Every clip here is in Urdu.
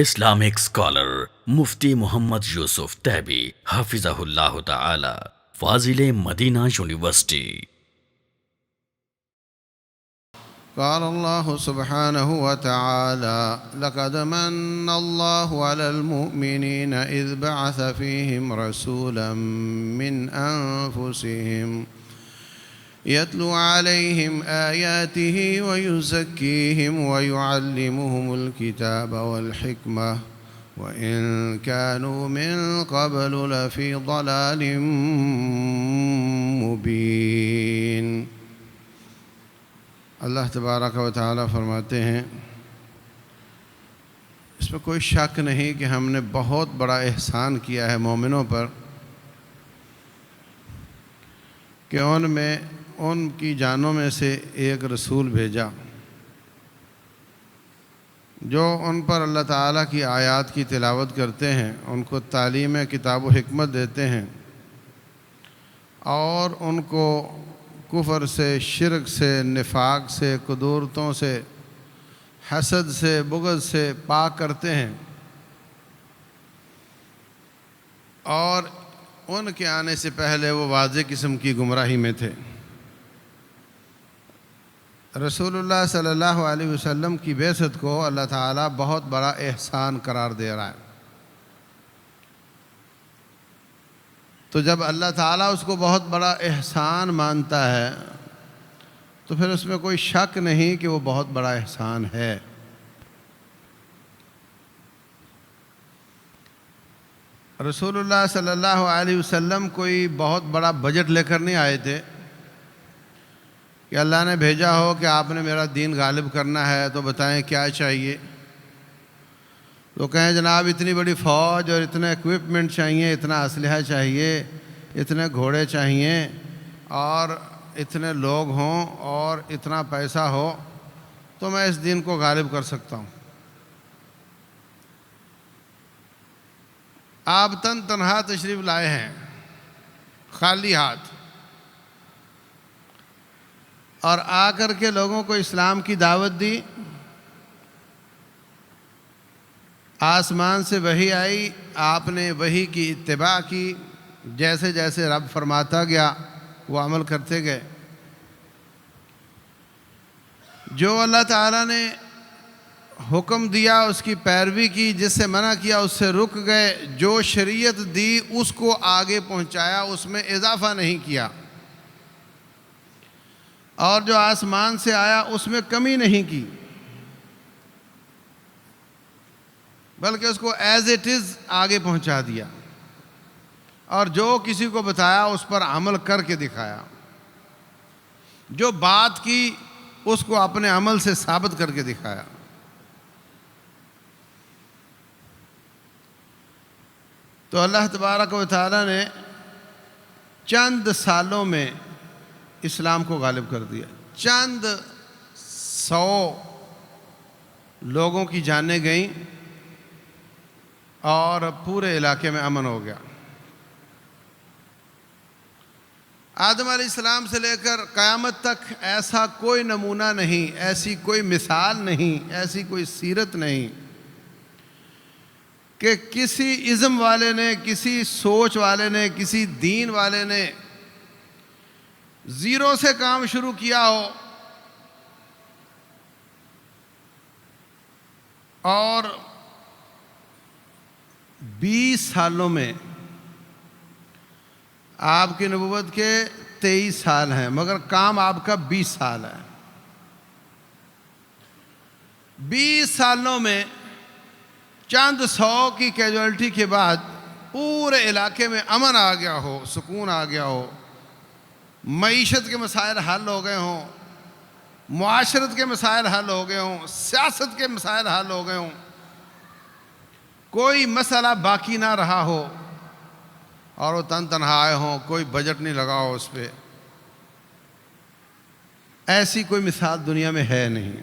Islamic scholar Mufti Muhammad Yusuf Taibi Hafizahullah Ta'ala, Fazil Madina University. قال الله سبحانه وتعالى: لقد من الله على المؤمنين إذ بعث فيهم رسولا من أنفسهم يتلو عليهم آياته ويزكيهم ويعلمهم الكتاب والحكمة وإن كانوا من قبل لفي ضلال مبين۔ اللہ تبارک و تعالیٰ فرماتے ہیں، اس میں کوئی شک نہیں کہ ہم نے بہت بڑا احسان کیا ہے مومنوں پر کہ ان کی جانوں میں سے ایک رسول بھیجا جو ان پر اللہ تعالیٰ کی آیات کی تلاوت کرتے ہیں، ان کو تعلیم کتاب و حکمت دیتے ہیں اور ان کو کفر سے، شرک سے، نفاق سے، قدورتوں سے، حسد سے، بغض سے پاک کرتے ہیں، اور ان کے آنے سے پہلے وہ واضح قسم کی گمراہی میں تھے۔ رسول اللہ صلی اللہ علیہ وسلم کی بعثت کو اللہ تعالیٰ بہت بڑا احسان قرار دے رہا ہے۔ تو جب اللہ تعالیٰ اس کو بہت بڑا احسان مانتا ہے تو پھر اس میں کوئی شک نہیں کہ وہ بہت بڑا احسان ہے۔ رسول اللہ صلی اللہ علیہ وسلم کوئی بہت بڑا بجٹ لے کر نہیں آئے تھے کہ اللہ نے بھیجا ہو کہ آپ نے میرا دین غالب کرنا ہے تو بتائیں کیا چاہیے۔ تو کہیں جناب اتنی بڑی فوج اور اتنے ایکوپمنٹ چاہیے، اتنا اسلحہ چاہیے، اتنے گھوڑے چاہیے اور اتنے لوگ ہوں اور اتنا پیسہ ہو تو میں اس دین کو غالب کر سکتا ہوں۔ آپ تنہا تشریف لائے ہیں خالی ہاتھ، اور آ کر کے لوگوں کو اسلام کی دعوت دی۔ آسمان سے وحی آئی، آپ نے وحی کی اتباع کی، جیسے جیسے رب فرماتا گیا وہ عمل کرتے گئے۔ جو اللہ تعالیٰ نے حکم دیا اس کی پیروی کی، جس سے منع کیا اس سے رک گئے، جو شریعت دی اس کو آگے پہنچایا، اس میں اضافہ نہیں کیا، اور جو آسمان سے آیا اس میں کمی نہیں کی، بلکہ اس کو ایز اٹ از آگے پہنچا دیا، اور جو کسی کو بتایا اس پر عمل کر کے دکھایا، جو بات کی اس کو اپنے عمل سے ثابت کر کے دکھایا۔ تو اللہ تبارک و تعالیٰ نے چند سالوں میں اسلام کو غالب کر دیا۔ چند 100 لوگوں کی جانیں گئیں اور پورے علاقے میں امن ہو گیا۔ آدم علیہ السلام سے لے کر قیامت تک ایسا کوئی نمونہ نہیں، ایسی کوئی مثال نہیں، ایسی کوئی سیرت نہیں کہ کسی ازم والے نے، کسی سوچ والے نے، کسی دین والے نے زیرو سے کام شروع کیا ہو اور 20 سالوں میں، آپ کی نبوت کے 23 سال ہیں مگر کام آپ کا 20 سال ہے۔ 20 سالوں میں چند 100 کی کیجوالٹی کے بعد پورے علاقے میں امن آ گیا ہو، سکون آ گیا ہو، معیشت کے مسائل حل ہو گئے ہوں، معاشرت کے مسائل حل ہو گئے ہوں، سیاست کے مسائل حل ہو گئے ہوں، کوئی مسئلہ باقی نہ رہا ہو، اور وہ تنہا آئے ہوں، کوئی بجٹ نہیں لگا ہو اس پہ، ایسی کوئی مثال دنیا میں ہے نہیں۔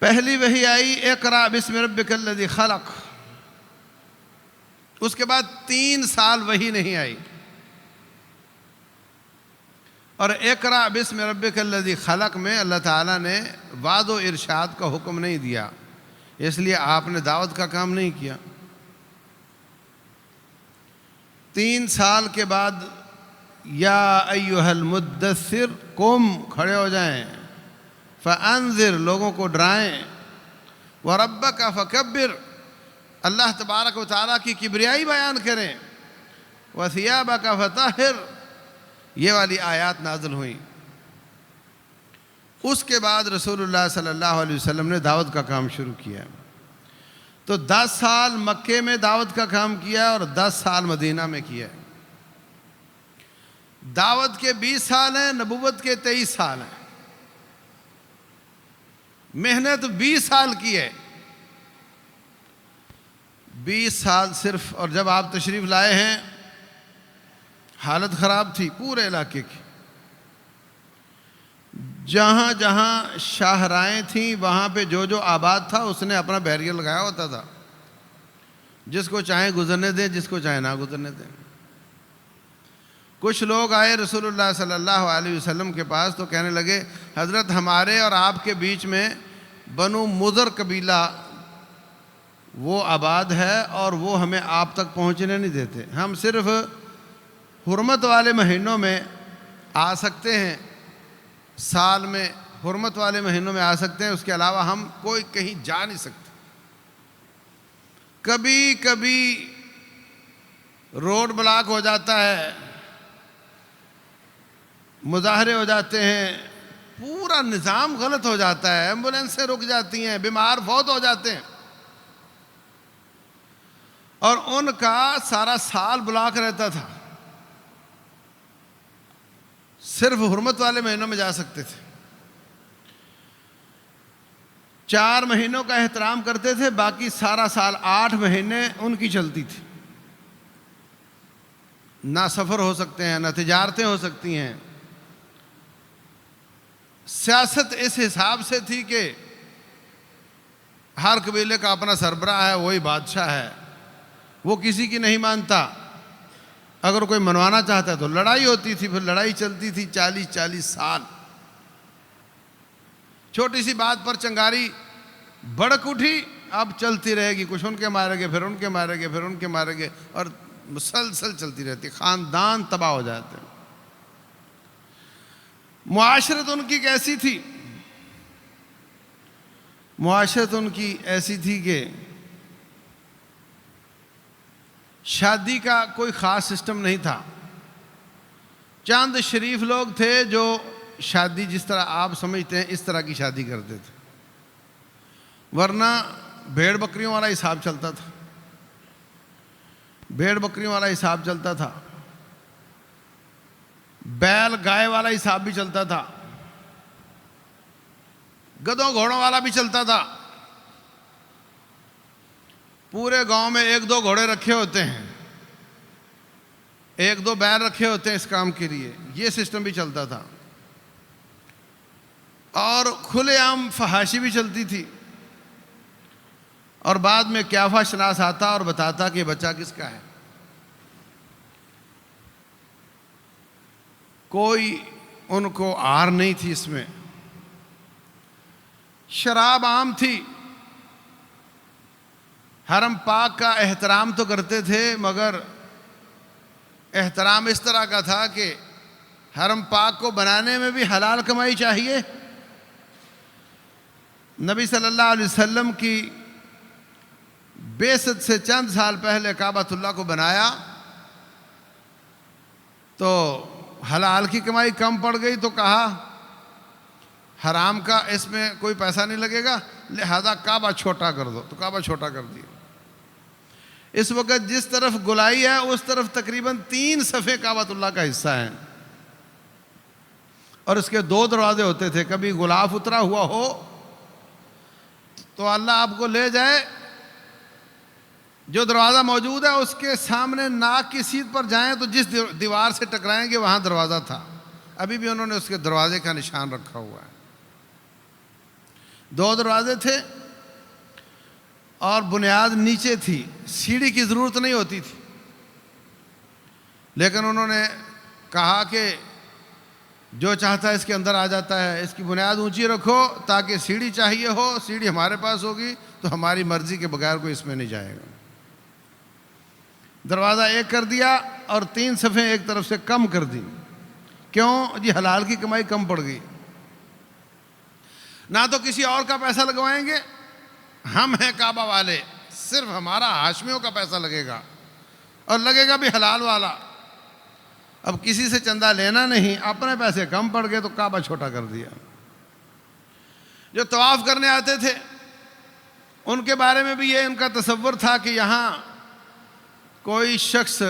پہلی وحی آئی اقرأ بسم ربک الذی خلق، اس کے بعد 3 سال وحی نہیں آئی۔ اور اقرأ بسم ربک الذی خلق میں اللہ تعالیٰ نے وعد و ارشاد کا حکم نہیں دیا، اس لیے آپ نے دعوت کا کام نہیں کیا۔ 3 سال کے بعد یا ایھا المدثر، قم، کھڑے ہو جائیں، فانذر، لوگوں کو ڈرائیں، وربک فکبر، اللہ تبارک و تعالیٰ کی کبریائی بیان کریں، وثیابک فطہر، یہ والی آیات نازل ہوئیں۔ اس کے بعد رسول اللہ صلی اللہ علیہ وسلم نے دعوت کا کام شروع کیا۔ تو 10 سال مکے میں دعوت کا کام کیا اور 10 سال مدینہ میں کیا۔ دعوت کے 20 سال ہیں، نبوت کے 23 سال ہیں، محنت 20 سال کی ہے، 20 سال صرف۔ اور جب آپ تشریف لائے ہیں حالت خراب تھی پورے علاقے کی، جہاں جہاں شاہراہیں تھیں وہاں پہ جو جو آباد تھا اس نے اپنا بیریئر لگایا ہوتا تھا، جس کو چاہیں گزرنے دیں، جس کو چاہیں نہ گزرنے دیں۔ کچھ لوگ آئے رسول اللہ صلی اللہ علیہ وسلم کے پاس تو کہنے لگے، حضرت ہمارے اور آپ کے بیچ میں بنو مضر قبیلہ وہ آباد ہے اور وہ ہمیں آپ تک پہنچنے نہیں دیتے، ہم صرف حرمت والے مہینوں میں آ سکتے ہیں، سال میں حرمت والے مہینوں میں آ سکتے ہیں، اس کے علاوہ ہم کوئی کہیں جا نہیں سکتے۔ کبھی کبھی روڈ بلاک ہو جاتا ہے، مظاہرے ہو جاتے ہیں، پورا نظام غلط ہو جاتا ہے، ایمبولینسیں رک جاتی ہیں، بیمار فوت ہو جاتے ہیں، اور ان کا سارا سال بلاک رہتا تھا، صرف حرمت والے مہینوں میں جا سکتے تھے۔ 4 مہینوں کا احترام کرتے تھے، باقی سارا سال 8 مہینے ان کی چلتی تھی، نہ سفر ہو سکتے ہیں، نہ تجارتیں ہو سکتی ہیں۔ سیاست اس حساب سے تھی کہ ہر قبیلے کا اپنا سربراہ ہے، وہی بادشاہ ہے، وہ کسی کی نہیں مانتا، اگر کوئی منوانا چاہتا ہے تو لڑائی ہوتی تھی، پھر لڑائی چلتی تھی 40 سال۔ چھوٹی سی بات پر چنگاری بھڑک اٹھی، اب چلتی رہے گی، کچھ ان کے مارے گے، پھر ان کے مارے گے، پھر ان کے مارے گے، اور مسلسل چلتی رہتی، خاندان تباہ ہو جاتے۔ معاشرت ان کی کیسی تھی؟ معاشرت ان کی ایسی تھی کہ شادی کا کوئی خاص سسٹم نہیں تھا، چند شریف لوگ تھے جو شادی جس طرح آپ سمجھتے ہیں اس طرح کی شادی کرتے تھے، ورنہ بھیڑ بکریوں والا حساب چلتا تھا، بھیڑ بکریوں والا حساب چلتا تھا، بیل گائے والا حساب بھی چلتا تھا، گدھوں گھوڑوں والا بھی چلتا تھا۔ پورے گاؤں میں 1-2 گھوڑے رکھے ہوتے ہیں، 1-2 بیل رکھے ہوتے ہیں اس کام کے لیے، یہ سسٹم بھی چلتا تھا۔ اور کھلے عام فحاشی بھی چلتی تھی، اور بعد میں قیافہ شناس آتا اور بتاتا کہ بچہ کس کا ہے۔ کوئی ان کو آر نہیں تھی اس میں۔ شراب عام تھی، حرم پاک کا احترام تو کرتے تھے، مگر احترام اس طرح کا تھا کہ حرم پاک کو بنانے میں بھی حلال کمائی چاہیے۔ نبی صلی اللہ علیہ وسلم کی بعثت سے چند سال پہلے کعبۃ اللہ کو بنایا تو حلال کی کمائی کم پڑ گئی، تو کہا حرام کا اس میں کوئی پیسہ نہیں لگے گا، لہذا کعبہ چھوٹا کر دو، تو کعبہ چھوٹا کر دیا۔ اس وقت جس طرف گلائی ہے اس طرف تقریباً 3 صفحے کعبۃ اللہ کا حصہ ہیں، اور اس کے 2 دروازے ہوتے تھے، کبھی غلاف اترا ہوا ہو تو اللہ آپ کو لے جائے، جو دروازہ موجود ہے اس کے سامنے ناک کی سیدھ پر جائیں تو جس دیوار سے ٹکرائیں گے وہاں دروازہ تھا، ابھی بھی انہوں نے اس کے دروازے کا نشان رکھا ہوا ہے۔ 2 دروازے تھے اور بنیاد نیچے تھی، سیڑھی کی ضرورت نہیں ہوتی تھی، لیکن انہوں نے کہا کہ جو چاہتا ہے اس کے اندر آ جاتا ہے. اس کی بنیاد اونچی رکھو تاکہ سیڑھی چاہیے ہو، سیڑھی ہمارے پاس ہوگی تو ہماری مرضی کے بغیر کوئی اس میں نہیں جائے گا. دروازہ ایک کر دیا اور 3 صفیں ایک طرف سے کم کر دی. کیوں جی؟ حلال کی کمائی کم پڑ گئی. نہ تو کسی اور کا پیسہ لگوائیں گے، ہم ہیں کعبہ والے، صرف ہمارا ہاشمیوں کا پیسہ لگے گا اور لگے گا بھی حلال والا. اب کسی سے چندہ لینا نہیں، اپنے پیسے کم پڑ گئے تو کعبہ چھوٹا کر دیا. جو طواف کرنے آتے تھے ان کے بارے میں بھی یہ ان کا تصور تھا کہ یہاں کوئی شخص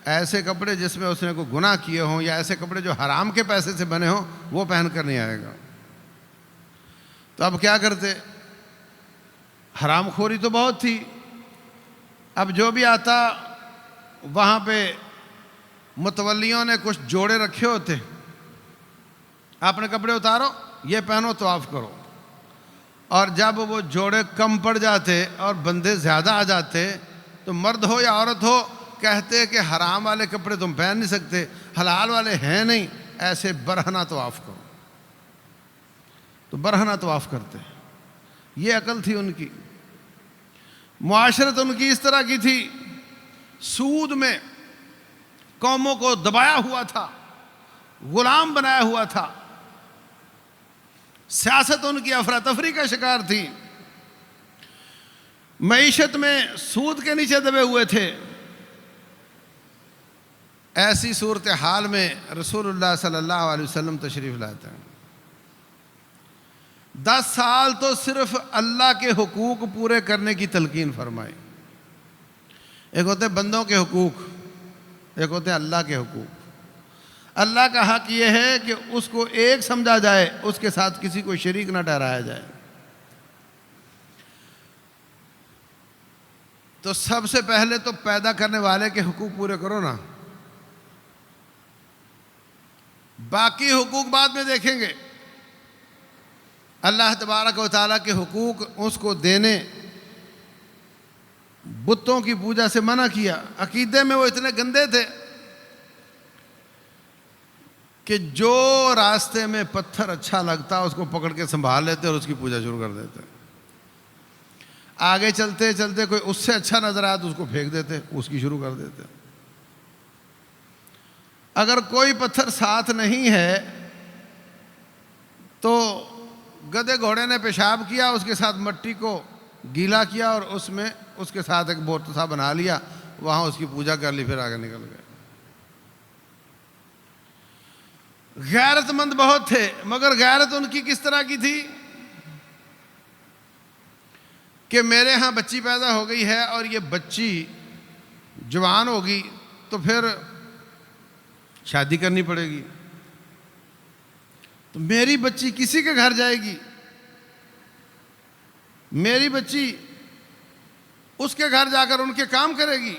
ایسے کپڑے جس میں اس نے کوئی گناہ کیے ہوں یا ایسے کپڑے جو حرام کے پیسے سے بنے ہوں وہ پہن کر نہیں آئے گا. تو اب کیا کرتے؟ حرام خوری تو بہت تھی. اب جو بھی آتا وہاں پہ متولیوں نے کچھ جوڑے رکھے ہوتے، اپنے کپڑے اتارو، یہ پہنو، طواف کرو. اور جب وہ جوڑے کم پڑ جاتے اور بندے زیادہ آ جاتے تو مرد ہو یا عورت ہو کہتے کہ حرام والے کپڑے تم پہن نہیں سکتے، حلال والے ہیں نہیں، ایسے برہنہ طواف کرو. تو برہنہ طواف کرتے. یہ عقل تھی ان کی. معاشرت ان کی اس طرح کی تھی، سود میں قوموں کو دبایا ہوا تھا، غلام بنایا ہوا تھا. سیاست ان کی افراتفری کا شکار تھی، معیشت میں سود کے نیچے دبے ہوئے تھے. ایسی صورتحال میں رسول اللہ صلی اللہ علیہ وسلم تشریف لاتے ہیں. 10 سال تو صرف اللہ کے حقوق پورے کرنے کی تلقین فرمائی. ایک ہوتے ہیں بندوں کے حقوق، ایک ہوتے ہیں اللہ کے حقوق. اللہ کا حق یہ ہے کہ اس کو ایک سمجھا جائے، اس کے ساتھ کسی کو شریک نہ ٹھہرایا جائے. تو سب سے پہلے تو پیدا کرنے والے کے حقوق پورے کرو نا، باقی حقوق بعد میں دیکھیں گے. اللہ تبارک و تعالیٰ کے حقوق اس کو دینے. بتوں کی پوجا سے منع کیا. عقیدے میں وہ اتنے گندے تھے کہ جو راستے میں پتھر اچھا لگتا اس کو پکڑ کے سنبھال لیتے اور اس کی پوجا شروع کر دیتے. آگے چلتے چلتے کوئی اس سے اچھا نظر آیا تو اس کو پھینک دیتے، اس کی شروع کر دیتے. اگر کوئی پتھر ساتھ نہیں ہے تو گدھے گھوڑے نے پیشاب کیا، اس کے ساتھ مٹی کو گیلا کیا اور اس میں اس کے ساتھ ایک بوت سا بنا لیا، وہاں اس کی پوجا کر لی، پھر آگے نکل گئے. غیرت مند بہت تھے، مگر غیرت ان کی کس طرح کی تھی کہ میرے ہاں بچی پیدا ہو گئی ہے اور یہ بچی جوان ہوگی تو پھر شادی کرنی پڑے گی، تو میری بچی کسی کے گھر جائے گی، میری بچی اس کے گھر جا کر ان کے کام کرے گی.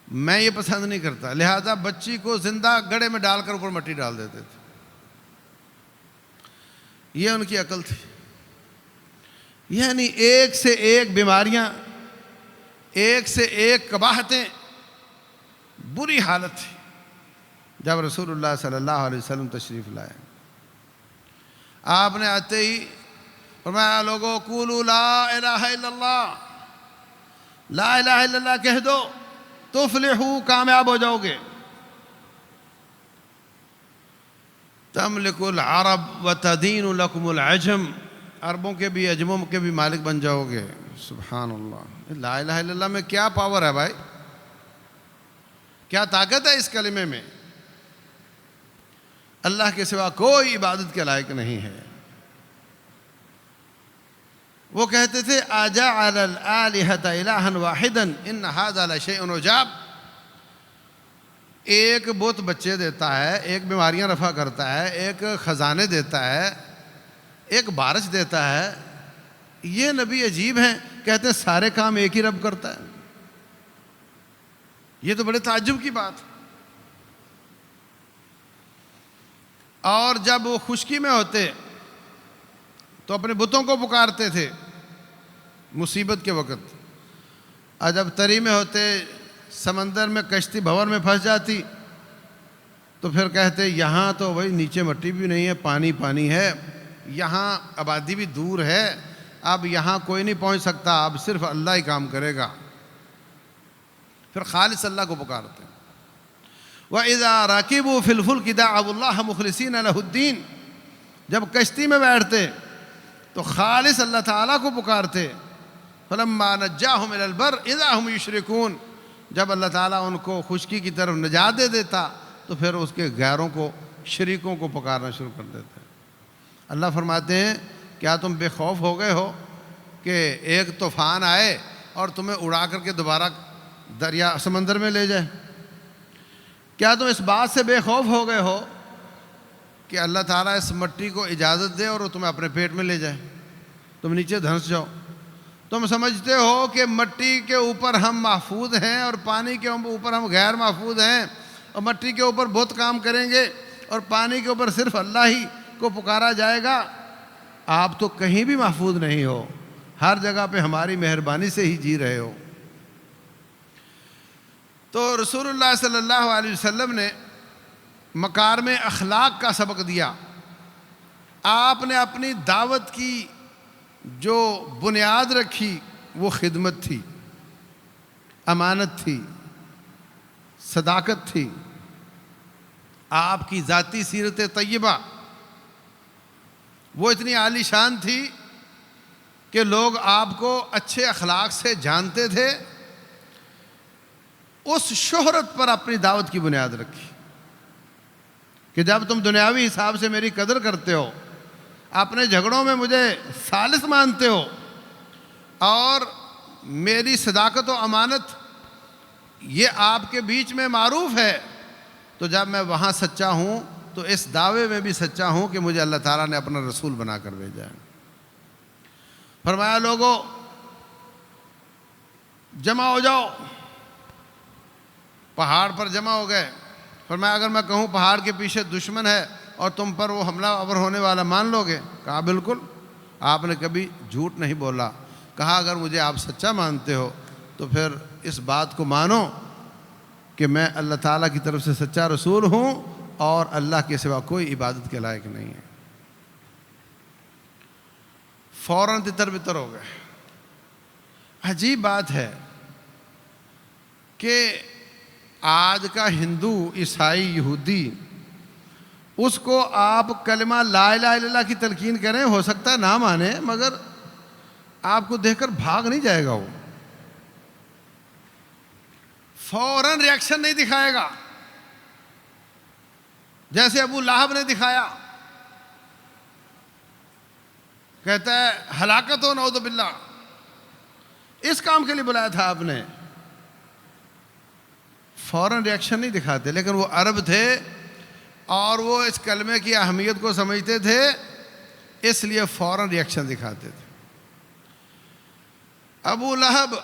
میں یہ پسند نہیں کرتا، لہذا بچی کو زندہ گڑھے میں ڈال کر اوپر مٹی ڈال دیتے تھے. یہ ان کی عقل تھی. یعنی ایک سے ایک بیماریاں، ایک سے ایک قباحتیں، بری حالت تھی. جب رسول اللہ صلی اللہ علیہ وسلم تشریف لائے، آپ نے آتے ہی فرمایا لوگو قولوا لا الہ الا اللہ، لا الہ الا اللہ کہہ دو تفلحوا، کامیاب ہو جاؤ گے. تملک العرب وتدین لکم العجم، عربوں کے بھی عجموں کے بھی مالک بن جاؤ گے. سبحان اللہ. لا الہ الا اللہ میں کیا پاور ہے بھائی، کیا طاقت ہے اس کلمے میں. اللہ کے سوا کوئی عبادت کے لائق نہیں ہے. وہ کہتے تھے اجعل الآلہۃ الہا واحدا ان ھذا لشیء عجاب. ایک بت بچے دیتا ہے، ایک بیماریاں رفع کرتا ہے، ایک خزانے دیتا ہے، ایک بارش دیتا ہے، یہ نبی عجیب ہیں. کہتے ہیں سارے کام ایک ہی رب کرتا ہے. یہ تو بڑے تعجب کی بات. اور جب وہ خشکی میں ہوتے تو اپنے بتوں کو پکارتے تھے مصیبت کے وقت، اور جب تری میں ہوتے، سمندر میں کشتی بھنور میں پھنس جاتی تو پھر کہتے یہاں تو بھائی نیچے مٹی بھی نہیں ہے، پانی پانی ہے، یہاں آبادی بھی دور ہے، اب یہاں کوئی نہیں پہنچ سکتا، اب صرف اللہ ہی کام کرے گا۔ پھر خالص اللہ کو پکارتے ہیں۔ وَإِذَا رَكِبُوا فِي الْفُلْكِ دَعَوُا اللَّهَ مُخْلِصِينَ لَهُ الدِّينَ، جب کشتی میں بیٹھتے تو خالص اللہ تعالیٰ کو پکارتے۔ فَلَمَّا نَجَّاهُمْ إِلَى الْبَرِّ إِذَا هُمْ يُشْرِكُونَ، جب اللہ تعالیٰ ان کو خشکی کی طرف نجات دے دیتا تو پھر اس کے غیروں کو، شریکوں کو پکارنا شروع کر دیتے۔ اللہ فرماتے ہیں کیا تم بے خوف ہو گئے ہو کہ ایک طوفان آئے اور تمہیں اڑا کر کے دوبارہ دریا سمندر میں لے جائے؟ کیا تم اس بات سے بے خوف ہو گئے ہو کہ اللہ تعالیٰ اس مٹی کو اجازت دے اور وہ تمہیں اپنے پیٹ میں لے جائے، تم نیچے دھنس جاؤ؟ تم سمجھتے ہو کہ مٹی کے اوپر ہم محفوظ ہیں اور پانی کے اوپر ہم غیر محفوظ ہیں، اور مٹی کے اوپر بہت کام کریں گے اور پانی کے اوپر صرف اللہ ہی کو پکارا جائے گا؟ آپ تو کہیں بھی محفوظ نہیں ہو، ہر جگہ پہ ہماری مہربانی سے ہی جی رہے ہو۔ تو رسول اللہ صلی اللہ علیہ وسلم نے مکارم اخلاق کا سبق دیا۔ آپ نے اپنی دعوت کی جو بنیاد رکھی وہ خدمت تھی، امانت تھی، صداقت تھی۔ آپ کی ذاتی سیرت طیبہ وہ اتنی عالی شان تھی کہ لوگ آپ کو اچھے اخلاق سے جانتے تھے۔ اس شہرت پر اپنی دعوت کی بنیاد رکھی کہ جب تم دنیاوی حساب سے میری قدر کرتے ہو، اپنے جھگڑوں میں مجھے ثالث مانتے ہو، اور میری صداقت و امانت یہ آپ کے بیچ میں معروف ہے، تو جب میں وہاں سچا ہوں تو اس دعوے میں بھی سچا ہوں کہ مجھے اللہ تعالیٰ نے اپنا رسول بنا کر بھیجا ہے۔ فرمایا لوگوں جمع ہو جاؤ، پہاڑ پر جمع ہو گئے۔ فرمایا اگر میں کہوں پہاڑ کے پیچھے دشمن ہے اور تم پر وہ حملہ آور ہونے والا مان لو گے؟ کہا بالکل۔ آپ نے کبھی جھوٹ نہیں بولا۔ کہا اگر مجھے آپ سچا مانتے ہو تو پھر اس بات کو مانو کہ میں اللہ تعالیٰ کی طرف سے سچا رسول ہوں اور اللہ کے سوا کوئی عبادت کے لائق نہیں ہے۔ فوراً تتر بتر ہو گئے۔ عجیب بات ہے کہ آج کا ہندو، عیسائی، یہودی، اس کو آپ کلمہ لا الہ الا اللہ کی تلقین کریں، ہو سکتا ہے نہ مانے، مگر آپ کو دیکھ کر بھاگ نہیں جائے گا، وہ فوراً ری ایکشن نہیں دکھائے گا جیسے ابو لہب نے دکھایا۔ کہتا ہے ہلاکت ہو نعوذ باللہ، اس کام کے لیے بلایا تھا آپ نے۔ فوراً ری ایکشن نہیں دکھاتے، لیکن وہ عرب تھے اور وہ اس کلمے کی اہمیت کو سمجھتے تھے، اس لیے فوراً ری ایکشن دکھاتے تھے۔ ابو لہب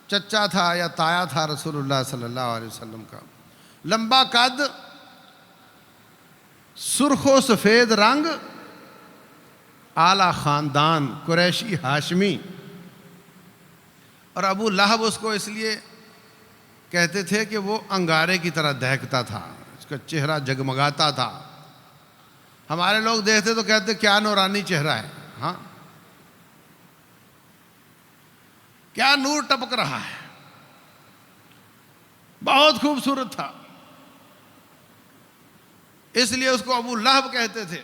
چچا تھا یا تایا تھا رسول اللہ صلی اللہ علیہ وسلم کا، لمبا قد، سرخ و سفید رنگ، اعلیٰ خاندان، قریشی ہاشمی۔ اور ابو لہب اس کو اس لیے کہتے تھے کہ وہ انگارے کی طرح دہکتا تھا، اس کا چہرہ جگمگاتا تھا۔ ہمارے لوگ دیکھتے تو کہتے کیا نورانی چہرہ ہے، ہاں کیا نور ٹپک رہا ہے، بہت خوبصورت تھا، اس لیے اس کو ابو لہب کہتے تھے۔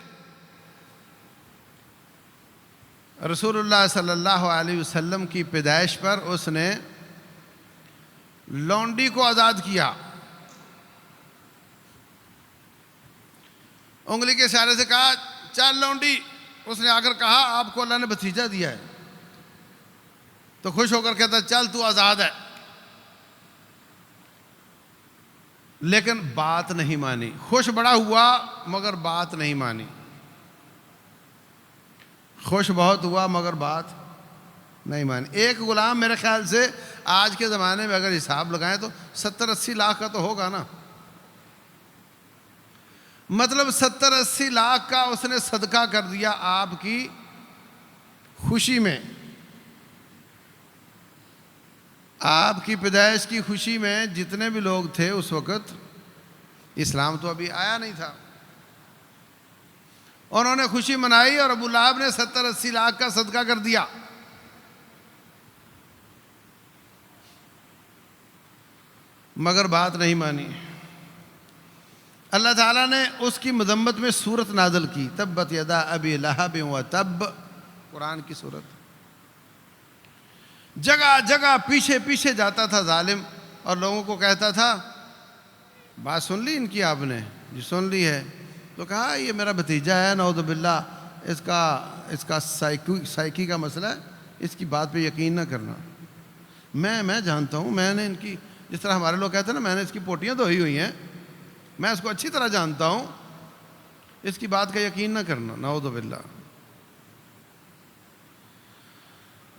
رسول اللہ صلی اللہ علیہ وسلم کی پیدائش پر اس نے لونڈی کو آزاد کیا، انگلی کے اشارے سے کہا چل لونڈی، اس نے آ کر کہا آپ کو اللہ نے بھتیجا دیا ہے، تو خوش ہو کر کہتا چل تو آزاد ہے، لیکن بات نہیں مانی۔ خوش بڑا ہوا مگر بات نہیں مانی، خوش بہت ہوا مگر بات نہیں مانی۔ ایک غلام میرے خیال سے آج کے زمانے میں اگر حساب لگائیں تو 70-80 لاکھ کا تو ہوگا نا، مطلب 70-80 لاکھ کا اس نے صدقہ کر دیا آپ کی خوشی میں، آپ کی پیدائش کی خوشی میں۔ جتنے بھی لوگ تھے اس وقت اسلام تو ابھی آیا نہیں تھا. انہوں نے خوشی منائی اور ابو لہب نے 70-80 لاکھ کا صدقہ کر دیا. مگر بات نہیں مانی. اللہ تعالیٰ نے اس کی مذمت میں سورت نازل کی، تبت یدا ابی لہب وتب، قرآن کی سورت. جگہ جگہ پیچھے پیچھے جاتا تھا ظالم اور لوگوں کو کہتا تھا بات سن لی ان کی آپ نے؟ جی سن لی ہے. تو کہا یہ میرا بھتیجا ہے نعوذ باللہ، اس کا سائیکی کا مسئلہ ہے، اس کی بات پہ یقین نہ کرنا. میں جانتا ہوں، میں نے ان کی، جس طرح ہمارے لوگ کہتے ہیں نا میں نے اس کی پوٹیاں دھوئی ہوئی ہیں، میں اس کو اچھی طرح جانتا ہوں، اس کی بات کا یقین نہ کرنا. نعوذ باللہ.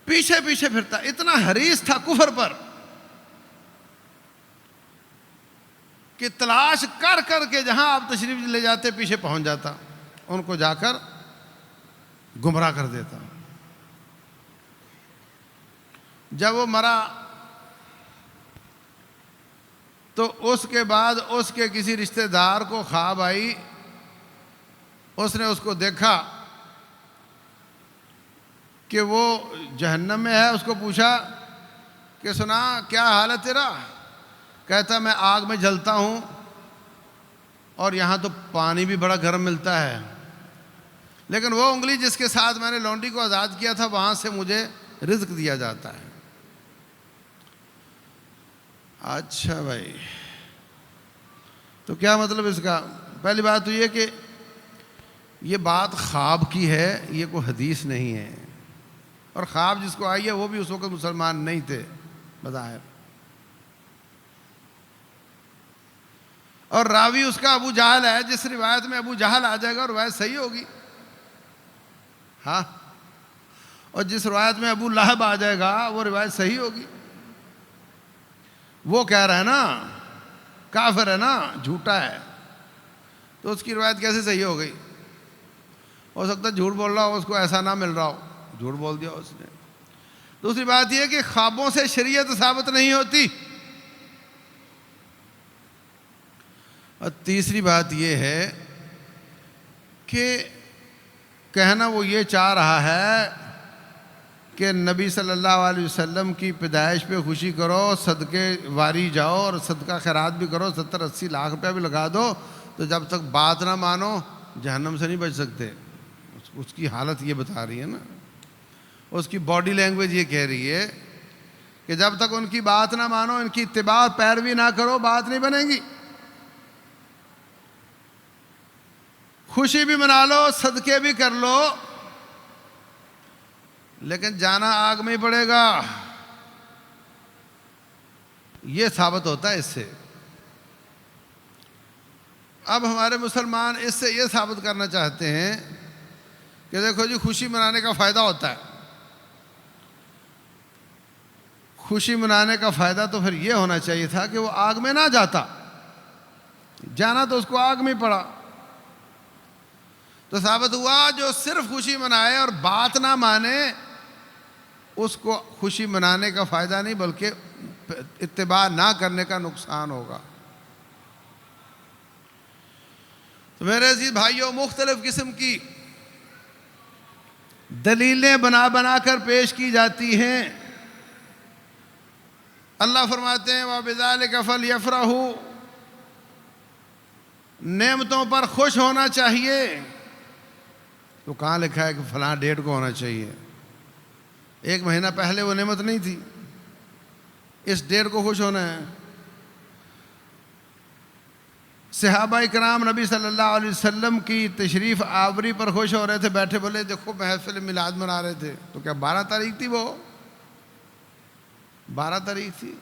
پیچھے پیچھے پھرتا، اتنا حریص تھا کفر پر کہ تلاش کر کر کے جہاں آپ تشریف لے جاتے پیچھے پہنچ جاتا، ان کو جا کر گمراہ کر دیتا. جب وہ مرا تو اس کے بعد اس کے کسی رشتہ دار کو خواب آئی، اس نے اس کو دیکھا کہ وہ جہنم میں ہے. اس کو پوچھا کہ سنا کیا حال ہے تیرا؟ کہتا میں آگ میں جلتا ہوں اور یہاں تو پانی بھی بڑا گرم ملتا ہے، لیکن وہ انگلی جس کے ساتھ میں نے لونڈی کو آزاد کیا تھا وہاں سے مجھے رزق دیا جاتا ہے. اچھا بھائی، تو کیا مطلب اس کا؟ پہلی بات تو یہ کہ یہ بات خواب کی ہے، یہ کوئی حدیث نہیں ہے. اور خواب جس کو آئی ہے وہ بھی اس وقت مسلمان نہیں تھے بظاہر، اور راوی اس کا ابو جہل ہے. جس روایت میں ابو جہل آ جائے گا اور روایت صحیح ہوگی، ہاں، اور جس روایت میں ابو لہب آ جائے گا وہ روایت صحیح ہوگی. وہ کہہ رہا ہے نا کافر ہے نا، جھوٹا ہے، تو اس کی روایت کیسے صحیح ہو گئی؟ ہو سکتا ہے جھوٹ بول رہا ہو، اس کو ایسا نہ مل رہا ہو، جھوٹ بول دیا اس نے. دوسری بات یہ کہ خوابوں سے شریعت ثابت نہیں ہوتی. اور تیسری بات یہ ہے کہ کہنا وہ یہ چاہ رہا ہے کہ نبی صلی اللہ علیہ وسلم کی پیدائش پہ خوشی کرو، صدقے واری جاؤ اور صدقہ خیرات بھی کرو، 70-80 لاکھ روپیہ بھی لگا دو، تو جب تک بات نہ مانو جہنم سے نہیں بچ سکتے. اس کی حالت یہ بتا رہی ہے نا، اس کی باڈی لینگویج یہ کہہ رہی ہے کہ جب تک ان کی بات نہ مانو، ان کی اتباع پیروی نہ کرو، بات نہیں بنے گی. خوشی بھی منا لو، صدقے بھی کر لو، لیکن جانا آگ میں ہی پڑے گا. یہ ثابت ہوتا ہے اس سے. اب ہمارے مسلمان اس سے یہ ثابت کرنا چاہتے ہیں کہ دیکھو جی خوشی منانے کا فائدہ ہوتا ہے. خوشی منانے کا فائدہ تو پھر یہ ہونا چاہیے تھا کہ وہ آگ میں نہ جاتا، جانا تو اس کو آگ میں پڑا. تو ثابت ہوا جو صرف خوشی منائے اور بات نہ مانے اس کو خوشی منانے کا فائدہ نہیں بلکہ اتباع نہ کرنے کا نقصان ہوگا. تو میرے عزیز بھائیوں، مختلف قسم کی دلیلیں بنا بنا کر پیش کی جاتی ہیں. اللہ فرماتے ہیں وَبِذَلِكَ فَلْيَفْرَحُوا، نعمتوں پر خوش ہونا چاہیے. تو کہاں لکھا ہے کہ فلاں ڈیٹ کو ہونا چاہیے؟ 1 مہینہ پہلے وہ نعمت نہیں تھی، اس ڈیٹ کو خوش ہونا ہے. صحابہ کرام نبی صلی اللہ علیہ وسلم کی تشریف آوری پر خوش ہو رہے تھے، بیٹھے بولے دیکھو محفل میلاد منا رہے تھے. تو کیا 12 تاریخ تھی؟ وہ 12 تاریخ تھی.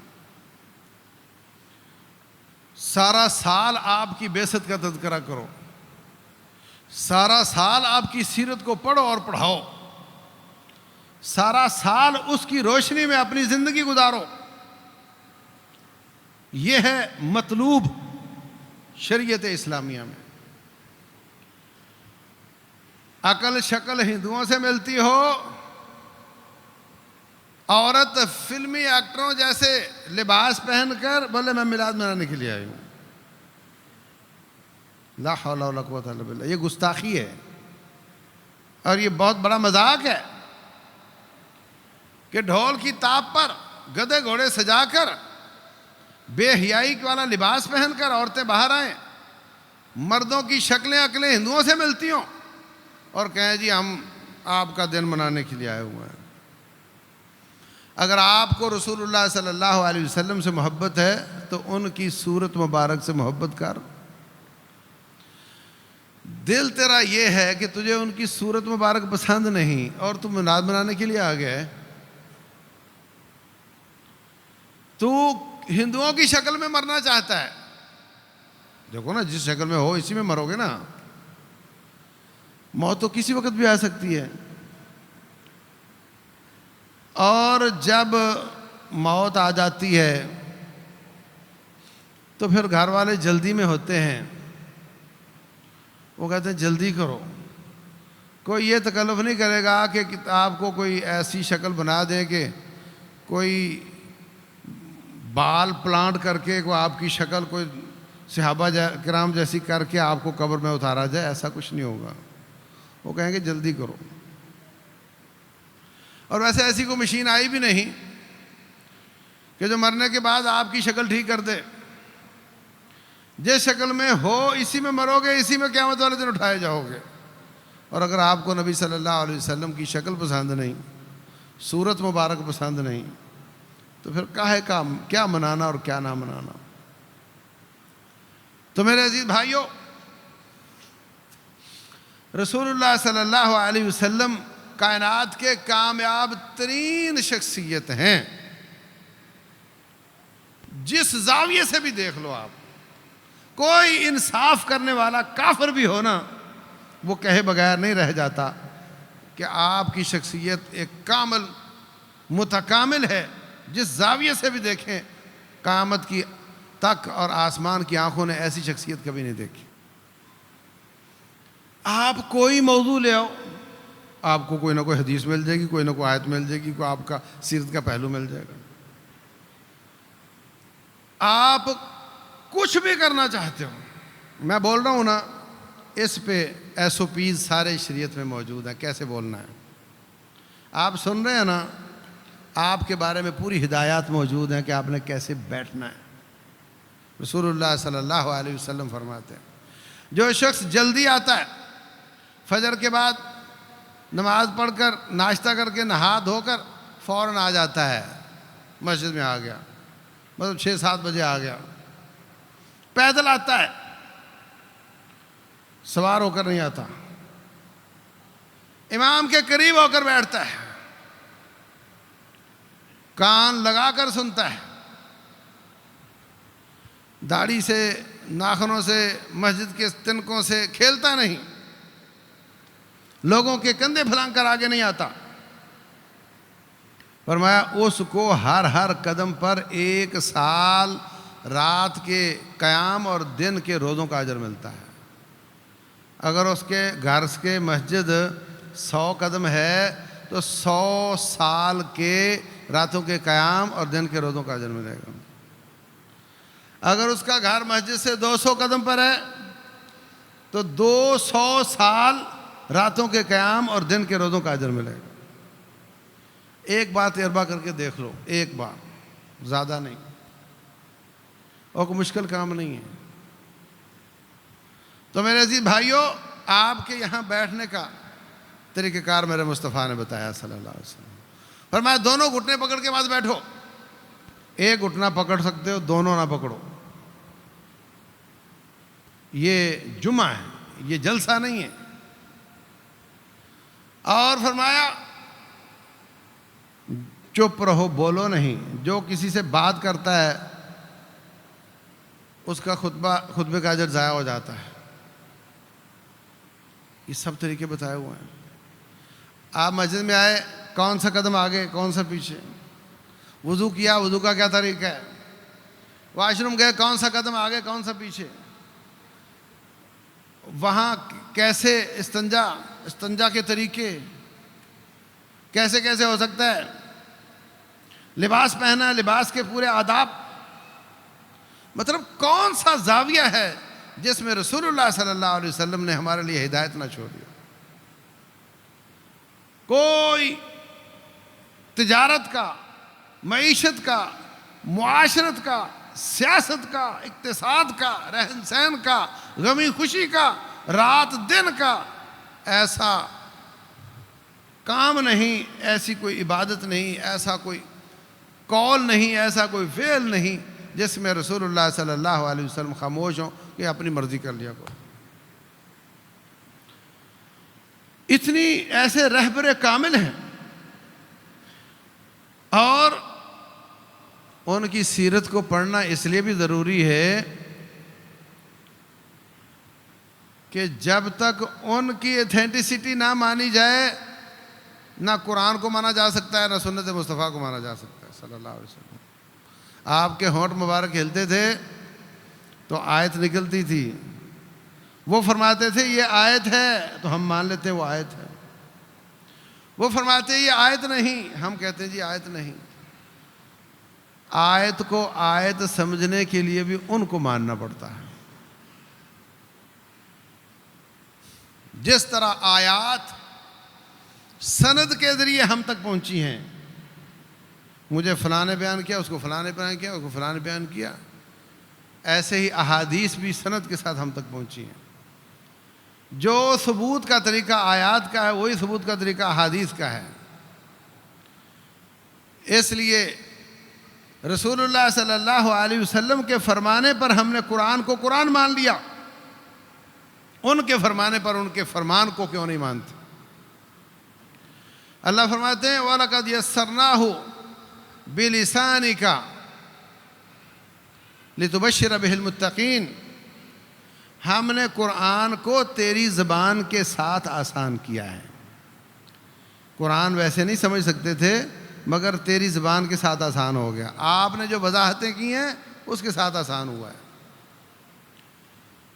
سارا سال آپ کی بعثت کا تذکرہ کرو، سارا سال آپ کی سیرت کو پڑھو اور پڑھاؤ، سارا سال اس کی روشنی میں اپنی زندگی گزارو. یہ ہے مطلوب شریعت اسلامیہ میں. عقل شکل ہندوؤں سے ملتی ہو، عورت فلمی ایکٹروں جیسے لباس پہن کر بولے میں میلاد منانے کے لیے آئی ہوں. لا حول ولا قوت الا باللہ، یہ گستاخی ہے اور یہ بہت بڑا مذاق ہے کہ ڈھول کی تاپ پر گدھے گھوڑے سجا کر بے حیائی والا لباس پہن کر عورتیں باہر آئیں، مردوں کی شکلیں عقلیں ہندوؤں سے ملتی ہوں اور کہیں جی ہم آپ کا دن منانے کے لیے آئے ہوئے ہیں۔ اگر آپ کو رسول اللہ صلی اللہ علیہ وسلم سے محبت ہے تو ان کی صورت مبارک سے محبت کر۔ دل تیرا یہ ہے کہ تجھے ان کی صورت مبارک پسند نہیں اور تم میلاد منانے کے لیے آ گیا ہے۔ تو ہندوؤں کی شکل میں مرنا چاہتا ہے، دیکھو نا جس شکل میں ہو اسی میں مرو گے نا، موت تو کسی وقت بھی آ سکتی ہے۔ اور جب موت آ جاتی ہے تو پھر گھر والے جلدی میں ہوتے ہیں، وہ کہتے ہیں جلدی کرو، کوئی یہ تکلف نہیں کرے گا کہ آپ کو کوئی ایسی شکل بنا دے کہ کوئی بال پلانٹ کر کے کوئی آپ کی شکل کوئی صحابہ کرام جیسی کر کے آپ کو قبر میں اتارا جائے، ایسا کچھ نہیں ہوگا۔ وہ کہیں گے جلدی کرو۔ اور ویسے ایسی کوئی مشین آئی بھی نہیں کہ جو مرنے کے بعد آپ کی شکل ٹھیک کر دے۔ جس شکل میں ہو اسی میں مرو گے، اسی میں قیامت والے دن اٹھائے جاؤ گے۔ اور اگر آپ کو نبی صلی اللہ علیہ وسلم کی شکل پسند نہیں، صورت مبارک پسند نہیں، تو پھر کاہے کا کیا منانا اور کیا نہ منانا۔ تو میرے عزیز بھائیوں، رسول اللہ صلی اللہ علیہ وسلم کائنات کے کامیاب ترین شخصیت ہیں۔ جس زاویے سے بھی دیکھ لو آپ، کوئی انصاف کرنے والا کافر بھی ہو نا، وہ کہے بغیر نہیں رہ جاتا کہ آپ کی شخصیت ایک کامل متکامل ہے۔ جس زاویے سے بھی دیکھیں، قیامت کی تک اور آسمان کی آنکھوں نے ایسی شخصیت کبھی نہیں دیکھی۔ آپ کوئی موضوع لے آؤ، آپ کو کوئی نہ کوئی حدیث مل جائے گی، کوئی نہ کوئی آیت مل جائے گی، کوئی آپ کا سیرت کا پہلو مل جائے گا۔ آپ کچھ بھی کرنا چاہتے ہو، میں بول رہا ہوں نا، اس پہ ایس او پیز سارے شریعت میں موجود ہیں، کیسے بولنا ہے۔ آپ سن رہے ہیں نا، آپ کے بارے میں پوری ہدایات موجود ہیں کہ آپ نے کیسے بیٹھنا ہے۔ رسول اللہ صلی اللہ علیہ وسلم فرماتے ہیں، جو شخص جلدی آتا ہے، فجر کے بعد نماز پڑھ کر ناشتہ کر کے نہا دھو کر فوراً آ جاتا ہے، مسجد میں آ گیا، مطلب 6-7 بجے آ گیا، پیدل آتا ہے، سوار ہو کر نہیں آتا، امام کے قریب ہو کر بیٹھتا ہے، کان لگا کر سنتا ہے، داڑھی سے ناخنوں سے مسجد کے تنکوں سے کھیلتا نہیں، لوگوں کے کندھے پھلانگ کر آگے نہیں آتا۔ فرمایا اس کو ہر قدم پر 1 سال رات کے قیام اور دن کے روزوں کا اجر ملتا ہے۔ اگر اس کے گھر کے مسجد 100 قدم ہے تو 100 سال کے راتوں کے قیام اور دن کے روزوں کا اجر ملے گا۔ اگر اس کا گھر مسجد سے 200 قدم پر ہے تو 200 سال راتوں کے قیام اور دن کے روزوں کا اجر ملے گا۔ ایک بار تجربہ کر کے دیکھ لو، ایک بار، زیادہ نہیں، اور کوئی مشکل کام نہیں ہے۔ تو میرے عزیز بھائیوں، آپ کے یہاں بیٹھنے کا طریقہ کار میرے مصطفیٰ نے بتایا صلی اللہ علیہ وسلم۔ فرمایا دونوں گھٹنے پکڑ کے بعد بیٹھو، ایک گھٹنا پکڑ سکتے ہو، دونوں نہ پکڑو۔ یہ جمعہ ہے، یہ جلسہ نہیں ہے۔ اور فرمایا چپ رہو، بولو نہیں، جو کسی سے بات کرتا ہے اس کا خطبے کا اجر ضائع ہو جاتا ہے۔ یہ سب طریقے بتائے ہوئے ہیں۔ آپ مسجد میں آئے، کون سا قدم آگے کون سا پیچھے، وضو کیا، وضو کا کیا طریقہ ہے، واش روم گئے، کون سا قدم آگے کون سا پیچھے، وہاں کیسے استنجا کے طریقے کیسے کیسے ہو سکتا ہے، لباس پہنا، لباس کے پورے آداب، مطلب کون سا زاویہ ہے جس میں رسول اللہ صلی اللہ علیہ وسلم نے ہمارے لیے ہدایت نہ چھوڑی ہو۔ کوئی تجارت کا، معیشت کا، معاشرت کا، سیاست کا، اقتصاد کا، رہن سہن کا، غمی خوشی کا، رات دن کا ایسا کام نہیں، ایسی کوئی عبادت نہیں، ایسا کوئی قول نہیں، ایسا کوئی فعل نہیں جس میں رسول اللہ صلی اللہ علیہ وسلم خاموش ہوں کہ اپنی مرضی کر لیا کرو۔ اتنی ایسے رہبر کامل ہیں، اور ان کی سیرت کو پڑھنا اس لیے بھی ضروری ہے کہ جب تک ان کی ایتھینٹسٹی نہ مانی جائے، نہ قرآن کو مانا جا سکتا ہے، نہ سنت مصطفیٰ کو مانا جا سکتا ہے صلی اللہ علیہ وسلم۔ آپ کے ہونٹ مبارک ہلتے تھے تو آیت نکلتی تھی، وہ فرماتے تھے یہ آیت ہے تو ہم مان لیتے وہ آیت ہے، وہ فرماتے یہ آیت نہیں، ہم کہتے ہیں جی آیت نہیں۔ آیت کو آیت سمجھنے کے لیے بھی ان کو ماننا پڑتا ہے۔ جس طرح آیات سند کے ذریعے ہم تک پہنچی ہیں، مجھے فلاں نے بیان کیا، اس کو فلاں نے بیان کیا، اس کو فلاں نے بیان کیا، ایسے ہی احادیث بھی سند کے ساتھ ہم تک پہنچی ہیں۔ جو ثبوت کا طریقہ آیات کا ہے وہی ثبوت کا طریقہ احادیث کا ہے۔ اس لیے رسول اللہ صلی اللہ علیہ وسلم کے فرمانے پر ہم نے قرآن کو قرآن مان لیا، ان کے فرمانے پر ان کے فرمان کو کیوں نہیں مانتے؟ اللہ فرماتے ہیں وَلَقَدْ يَسَّرْنَاهُ بِلِسَانِكَ لِتُبَشِّرَ بِهِ الْمُتَّقِينَ، ہم نے قرآن کو تیری زبان کے ساتھ آسان کیا ہے۔ قرآن ویسے نہیں سمجھ سکتے تھے مگر تیری زبان کے ساتھ آسان ہو گیا، آپ نے جو وضاحتیں کی ہیں اس کے ساتھ آسان ہوا ہے،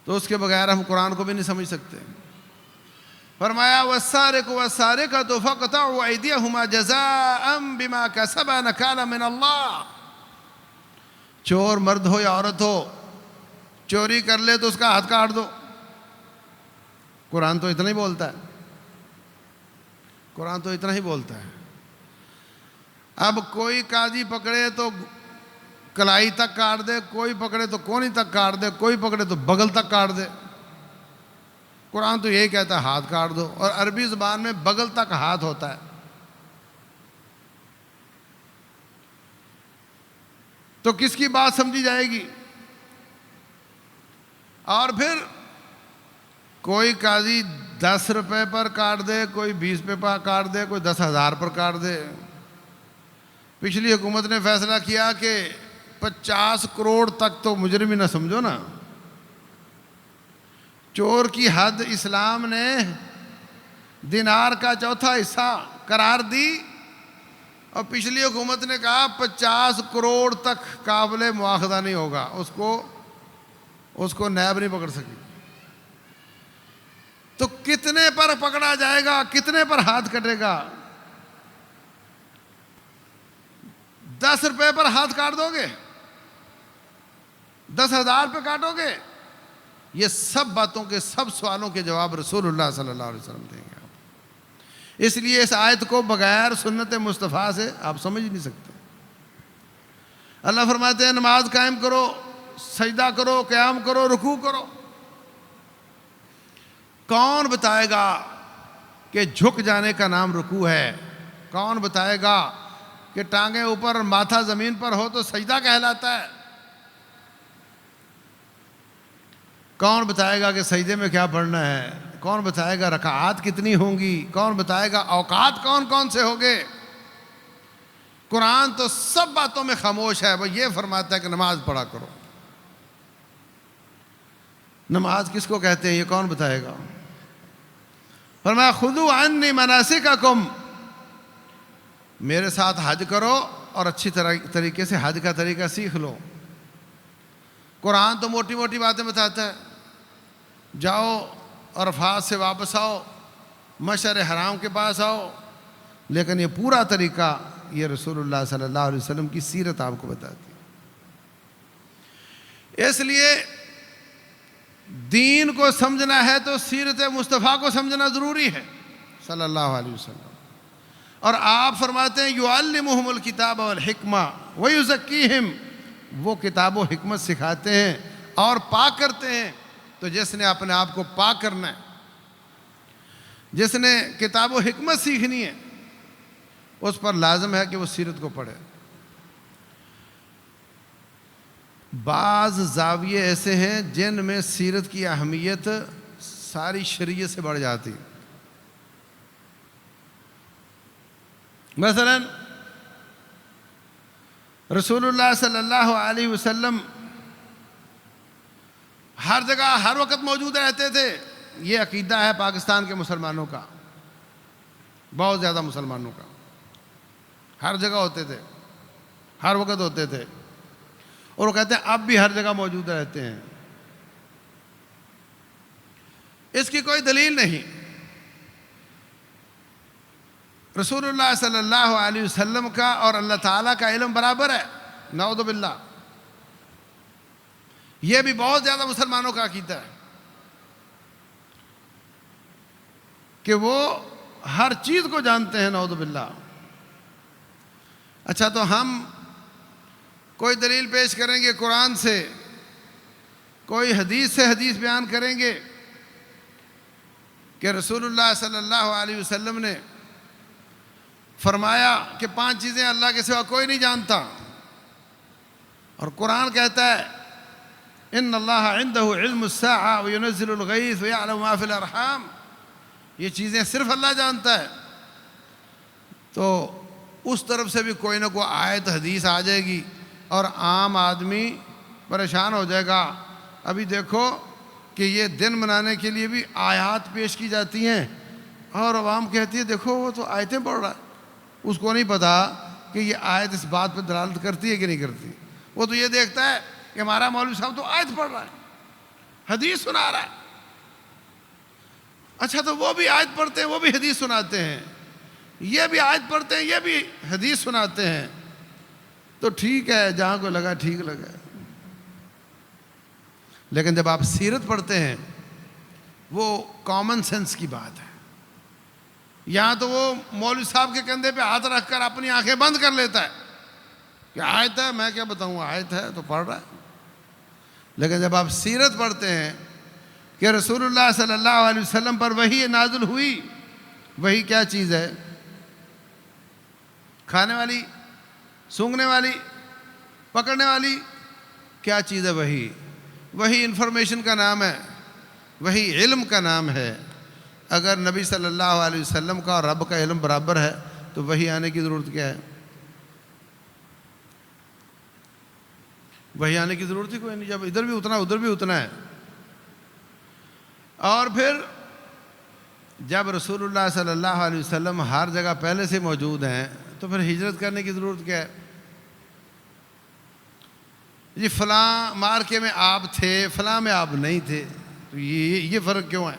تو اس کے بغیر ہم قرآن کو بھی نہیں سمجھ سکتے۔ فرمایا وَالسَّارِقُ وَالسَّارِقَةُ فَاقْطَعُوا أَيْدِيَهُمَا جَزَاءً بِمَا كَسَبَا نَكَالًا مِنَ اللَّهِ، چور مرد ہو یا عورت ہو، چوری کر لے تو اس کا ہاتھ کاٹ دو۔ قرآن تو اتنا ہی بولتا ہے، قرآن تو اتنا ہی بولتا ہے۔ اب کوئی قاضی پکڑے تو کلائی تک کاٹ دے، کوئی پکڑے تو کونی تک کاٹ دے، کوئی پکڑے تو بغل تک کاٹ دے۔ قرآن تو یہی کہتا ہے ہاتھ کاٹ دو، اور عربی زبان میں بغل تک ہاتھ ہوتا ہے۔ تو کس کی بات سمجھی جائے گی؟ اور پھر کوئی قاضی 10 روپے پر کاٹ دے، کوئی 20 روپے پر کاٹ دے، کوئی 10,000 پر کاٹ دے۔ پچھلی حکومت نے فیصلہ کیا کہ 50 کروڑ تک تو مجرم ہی نہ سمجھو نا۔ چور کی حد اسلام نے دینار کا چوتھا حصہ قرار دی، اور پچھلی حکومت نے کہا 50 کروڑ تک قابل مواخذہ نہیں ہوگا، اس کو نیب نہیں پکڑ سکی۔ تو کتنے پر پکڑا جائے گا، کتنے پر ہاتھ کٹے گا؟ 10 روپے پر ہاتھ کاٹ دو گے؟ 10,000 پہ کاٹو گے؟ یہ سب باتوں کے، سب سوالوں کے جواب رسول اللہ صلی اللہ علیہ وسلم دیں گے آپ۔ اس لیے اس آیت کو بغیر سنت مصطفیٰ سے آپ سمجھ نہیں سکتے۔ اللہ فرماتے ہیں نماز قائم کرو، سجدہ کرو، قیام کرو، رکوع کرو۔ کون بتائے گا کہ جھک جانے کا نام رکوع ہے؟ کون بتائے گا کہ ٹانگیں اوپر اور ماتھا زمین پر ہو تو سجدہ کہلاتا ہے؟ کون بتائے گا کہ سجدے میں کیا پڑھنا ہے؟ کون بتائے گا رکعات کتنی ہوں گی؟ کون بتائے گا اوقات کون کون سے ہوں گے؟ قرآن تو سب باتوں میں خاموش ہے، وہ یہ فرماتا ہے کہ نماز پڑھا کرو۔ نماز کس کو کہتے ہیں یہ کون بتائے گا؟ فرمایا خذوا عنی مناسککم، میرے ساتھ حج کرو اور اچھی طریقے سے حج کا طریقہ سیکھ لو۔ قرآن تو موٹی موٹی باتیں بتاتا ہے، جاؤ عرفات سے واپس آؤ، مشعر حرام کے پاس آؤ، لیکن یہ پورا طریقہ یہ رسول اللہ صلی اللہ علیہ وسلم کی سیرت آپ کو بتاتی ہے۔ اس لیے دین کو سمجھنا ہے تو سیرت مصطفیٰ کو سمجھنا ضروری ہے صلی اللہ علیہ وسلم۔ اور آپ فرماتے ہیں یعلمہم الکتاب والحکمہ ویزکیہم، وہ کتاب و حکمت سکھاتے ہیں اور پاک کرتے ہیں۔ تو جس نے اپنے آپ کو پاک کرنا ہے، جس نے کتاب و حکمت سیکھنی ہے، اس پر لازم ہے کہ وہ سیرت کو پڑھے۔ بعض زاویے ایسے ہیں جن میں سیرت کی اہمیت ساری شریعت سے بڑھ جاتی۔ مثلا رسول اللہ صلی اللہ علیہ وسلم ہر جگہ ہر وقت موجود رہتے تھے، یہ عقیدہ ہے پاکستان کے مسلمانوں کا، بہت زیادہ مسلمانوں کا، ہر جگہ ہوتے تھے، ہر وقت ہوتے تھے، اور وہ کہتے ہیں اب بھی ہر جگہ موجود رہتے ہیں۔ اس کی کوئی دلیل نہیں۔ رسول اللہ صلی اللہ علیہ وسلم کا اور اللہ تعالیٰ کا علم برابر ہے، نعوذ باللہ۔ یہ بھی بہت زیادہ مسلمانوں کا عقیدہ ہے کہ وہ ہر چیز کو جانتے ہیں، نعوذ باللہ۔ اچھا، تو ہم کوئی دلیل پیش کریں گے قرآن سے، کوئی حدیث سے حدیث بیان کریں گے کہ رسول اللہ صلی اللہ علیہ وسلم نے فرمایا کہ 5 چیزیں اللہ کے سوا کوئی نہیں جانتا، اور قرآن کہتا ہے ان اللہ عنده علم الساعة وينزل الغیث ويعلم ما في الارحام، یہ چیزیں صرف اللہ جانتا ہے۔ تو اس طرف سے بھی کوئی نہ کوئی آیت حدیث آ جائے گی اور عام آدمی پریشان ہو جائے گا۔ ابھی دیکھو کہ یہ دن منانے کے لیے بھی آیات پیش کی جاتی ہیں، اور عوام کہتی ہے دیکھو وہ تو آیتیں پڑھ رہا ہے، اس کو نہیں پتا کہ یہ آیت اس بات پہ دلالت کرتی ہے کہ نہیں کرتی۔ وہ تو یہ دیکھتا ہے کہ ہمارا مولوی صاحب تو آیت پڑھ رہا ہے، حدیث سنا رہا ہے۔ اچھا، تو وہ بھی آیت پڑھتے ہیں، وہ بھی حدیث سناتے ہیں، یہ بھی آیت پڑھتے ہیں، یہ بھی حدیث سناتے ہیں، تو ٹھیک ہے، جہاں کو لگا ٹھیک لگا۔ لیکن جب آپ سیرت پڑھتے ہیں، وہ کامن سینس کی بات ہے۔ یہاں تو وہ مولوی صاحب کے کندھے پہ ہاتھ رکھ کر اپنی آنکھیں بند کر لیتا ہے کہ آیت ہے، میں کیا بتاؤں، آیت ہے تو پڑھ رہا ہے۔ لیکن جب آپ سیرت پڑھتے ہیں کہ رسول اللہ صلی اللہ علیہ وسلم پر وحی نازل ہوئی، وحی کیا چیز ہے؟ کھانے والی، سونگھنے والی، پکڑنے والی، کیا چیز ہے وحی؟ وحی انفارمیشن کا نام ہے، وحی علم کا نام ہے۔ اگر نبی صلی اللہ علیہ وسلم کا اور رب کا علم برابر ہے تو وحی آنے کی ضرورت کیا ہے؟ وحی آنے کی ضرورت ہی کوئی نہیں، جب ادھر بھی اتنا ادھر بھی اتنا ہے۔ اور پھر جب رسول اللہ صلی اللہ علیہ وسلم ہر جگہ پہلے سے موجود ہیں تو پھر ہجرت کرنے کی ضرورت کیا ہے؟ جی فلاں مارکے میں آپ تھے، فلاں میں آپ نہیں تھے، تو یہ فرق کیوں ہے؟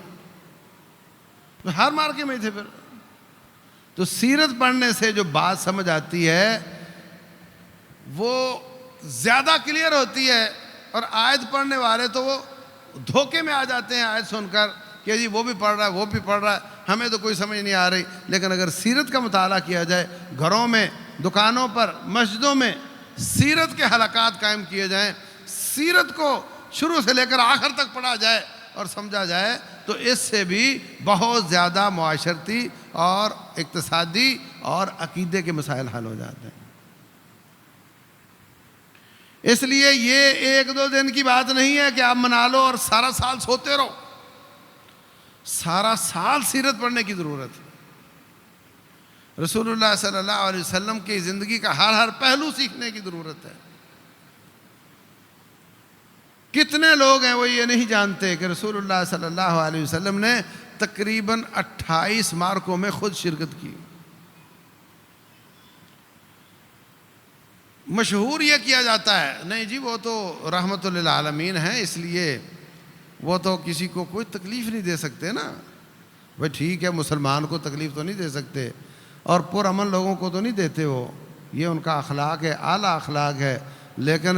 تو ہر مارکے میں تھے۔ پھر تو سیرت پڑھنے سے جو بات سمجھ آتی ہے وہ زیادہ کلیئر ہوتی ہے، اور آیت پڑھنے والے تو وہ دھوکے میں آ جاتے ہیں آیت سن کر کہ جی وہ بھی پڑھ رہا ہے، وہ بھی پڑھ رہا ہے، ہمیں تو کوئی سمجھ نہیں آ رہی۔ لیکن اگر سیرت کا مطالعہ کیا جائے، گھروں میں، دکانوں پر، مسجدوں میں سیرت کے حلقات قائم کیے جائیں، سیرت کو شروع سے لے کر آخر تک پڑھا جائے اور سمجھا جائے، تو اس سے بھی بہت زیادہ معاشرتی اور اقتصادی اور عقیدے کے مسائل حل ہو جاتے ہیں۔ اس لیے یہ 1-2 دن کی بات نہیں ہے کہ آپ منا لو اور سارا سال سوتے رہو، سارا سال سیرت پڑھنے کی ضرورت ہے۔ رسول اللہ صلی اللہ علیہ وسلم کی زندگی کا ہر پہلو سیکھنے کی ضرورت ہے۔ کتنے لوگ ہیں وہ یہ نہیں جانتے کہ رسول اللہ صلی اللہ علیہ وسلم نے تقریباً 28 معرکوں میں خود شرکت کی۔ مشہور یہ کیا جاتا ہے نہیں جی وہ تو رحمت للعالمین ہیں، اس لیے وہ تو کسی کو کوئی تکلیف نہیں دے سکتے نا۔ بھائی ٹھیک ہے، مسلمان کو تکلیف تو نہیں دے سکتے، اور پرامن لوگوں کو تو نہیں دیتے، وہ یہ ان کا اخلاق ہے، اعلیٰ اخلاق ہے۔ لیکن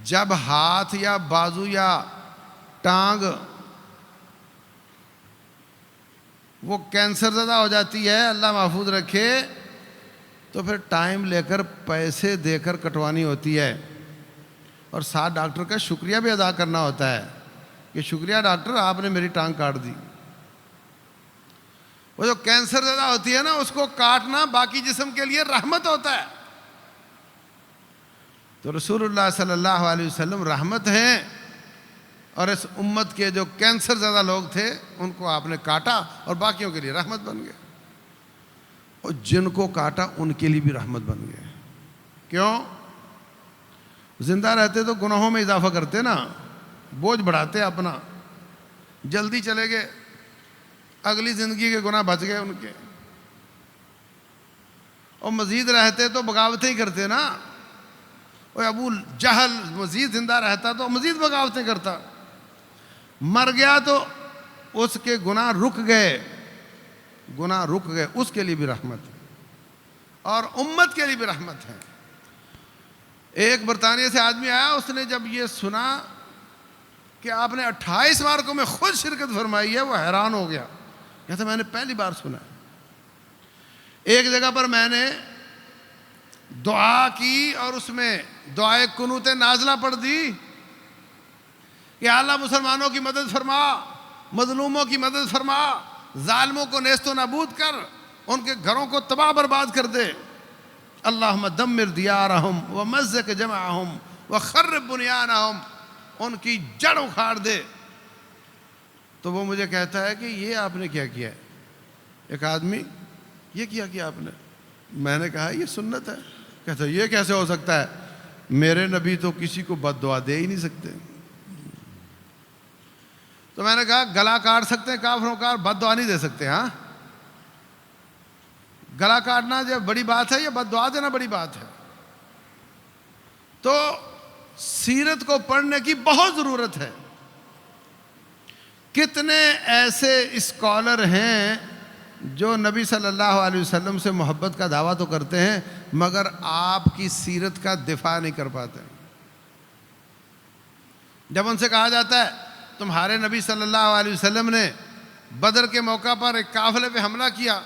جب ہاتھ یا بازو یا ٹانگ وہ کینسر زدہ ہو جاتی ہے، اللہ محفوظ رکھے، تو پھر ٹائم لے کر پیسے دے کر کٹوانی ہوتی ہے، اور ساتھ ڈاکٹر کا شکریہ بھی ادا کرنا ہوتا ہے کہ شکریہ ڈاکٹر، آپ نے میری ٹانگ کاٹ دی۔ وہ جو کینسر زدہ ہوتی ہے نا، اس کو کاٹنا باقی جسم کے لیے رحمت ہوتا ہے۔ تو رسول اللہ صلی اللہ علیہ وسلم رحمت ہیں، اور اس امت کے جو کینسر زدہ لوگ تھے ان کو آپ نے کاٹا اور باقیوں کے لیے رحمت بن گئے، اور جن کو کاٹا ان کے لیے بھی رحمت بن گئے۔ کیوں؟ زندہ رہتے تو گناہوں میں اضافہ کرتے نا، بوجھ بڑھاتے اپنا، جلدی چلے گئے، اگلی زندگی کے گناہ بچ گئے ان کے، اور مزید رہتے تو بغاوتیں ہی کرتے نا۔ اور ابو جہل مزید زندہ رہتا تو مزید بغاوتیں کرتا، مر گیا تو اس کے گناہ رک گئے، گناہ رک گئے، اس کے لیے بھی رحمت ہے اور امت کے لیے بھی رحمت ہے۔ ایک برطانیہ سے آدمی آیا، اس نے جب یہ سنا کہ آپ نے 28 مارکوں میں خود شرکت فرمائی ہے، وہ حیران ہو گیا، کہتا میں نے پہلی بار سنا۔ ایک جگہ پر میں نے دعا کی اور اس میں دعائے قنوت نازلہ پڑھ دی کہ اللہ مسلمانوں کی مدد فرما، مظلوموں کی مدد فرما، ظالموں کو نیست و نابود کر، ان کے گھروں کو تباہ برباد کر دے، اللہم دمر دیارہم ومزق جمعہم وخرب بنیانہم، ان کی جڑ اکھاڑ دے۔ تو وہ مجھے کہتا ہے کہ یہ آپ نے کیا کیا ہے؟ ایک آدمی، یہ کیا آپ نے؟ میں نے کہا یہ سنت ہے۔ کہتا ہے یہ کیسے ہو سکتا ہے؟ میرے نبی تو کسی کو بد دعا دے ہی نہیں سکتے۔ تو میں نے کہا گلا کاٹ سکتے ہیں کافروں کا، بد دعا نہیں دے سکتے؟ ہاں، گلا کاٹنا جب بڑی بات ہے یا بد دعا دینا بڑی بات ہے؟ تو سیرت کو پڑھنے کی بہت ضرورت ہے۔ کتنے ایسے اسکالر ہیں جو نبی صلی اللہ علیہ وسلم سے محبت کا دعویٰ تو کرتے ہیں مگر آپ کی سیرت کا دفاع نہیں کر پاتے۔ جب ان سے کہا جاتا ہے تمہارے نبی صلی اللہ علیہ وسلم نے بدر کے موقع پر ایک قافلے پہ حملہ کیا،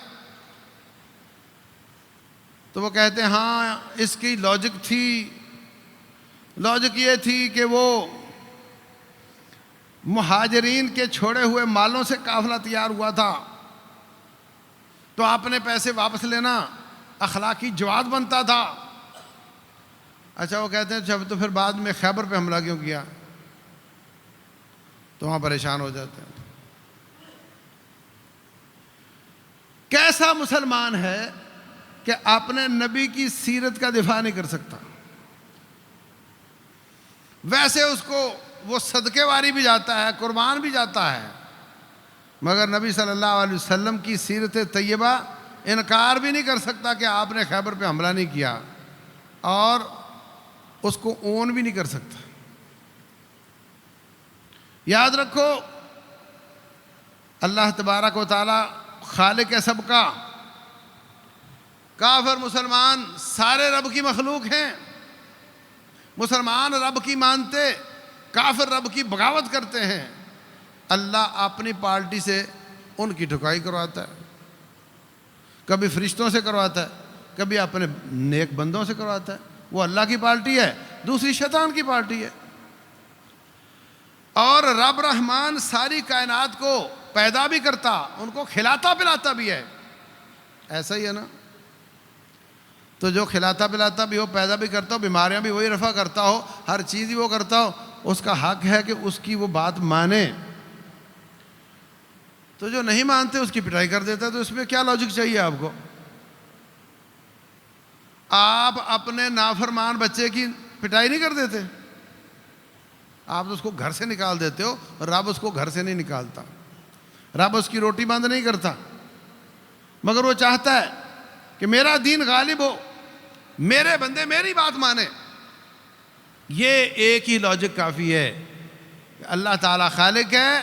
تو وہ کہتے ہیں ہاں اس کی لاجک تھی، لاجک یہ تھی کہ وہ مہاجرین کے چھوڑے ہوئے مالوں سے قافلہ تیار ہوا تھا، تو آپ نے پیسے واپس لینا اخلاقی جواد بنتا تھا۔ اچھا، وہ کہتے ہیں جب تو پھر بعد میں خیبر پہ حملہ کیوں کیا؟ تو وہاں پریشان ہو جاتے ہیں۔ کیسا مسلمان ہے کہ اپنے نبی کی سیرت کا دفاع نہیں کر سکتا؟ ویسے اس کو وہ صدقے واری بھی جاتا ہے، قربان بھی جاتا ہے، مگر نبی صلی اللہ علیہ وسلم کی سیرت طیبہ انکار بھی نہیں کر سکتا کہ آپ نے خیبر پہ حملہ نہیں کیا، اور اس کو اون بھی نہیں کر سکتا۔ یاد رکھو اللہ تبارک و تعالی خالق ہے سب کا، کافر مسلمان سارے رب کی مخلوق ہیں۔ مسلمان رب کی مانتے، کافر رب کی بغاوت کرتے ہیں۔ اللہ اپنی پارٹی سے ان کی ٹھکائی کرواتا ہے، کبھی فرشتوں سے کرواتا ہے، کبھی اپنے نیک بندوں سے کرواتا ہے۔ وہ اللہ کی پارٹی ہے، دوسری شیطان کی پارٹی ہے۔ اور رب رحمان ساری کائنات کو پیدا بھی کرتا، ان کو کھلاتا پلاتا بھی ہے، ایسا ہی ہے نا؟ تو جو کھلاتا پلاتا بھی ہو، پیدا بھی کرتا ہو، بیماریاں بھی وہی رفع کرتا ہو، ہر چیز ہی وہ کرتا ہو، اس کا حق ہے کہ اس کی وہ بات مانے۔ تو جو نہیں مانتے اس کی پٹائی کر دیتا ہے، تو اس میں کیا لاجک چاہیے آپ کو؟ آپ اپنے نافرمان بچے کی پٹائی نہیں کر دیتے، آپ تو اس کو گھر سے نکال دیتے ہو، رب اس کو گھر سے نہیں نکالتا، رب اس کی روٹی بند نہیں کرتا، مگر وہ چاہتا ہے کہ میرا دین غالب ہو، میرے بندے میری بات مانے۔ یہ ایک ہی لاجک کافی ہے کہ اللہ تعالیٰ خالق ہے،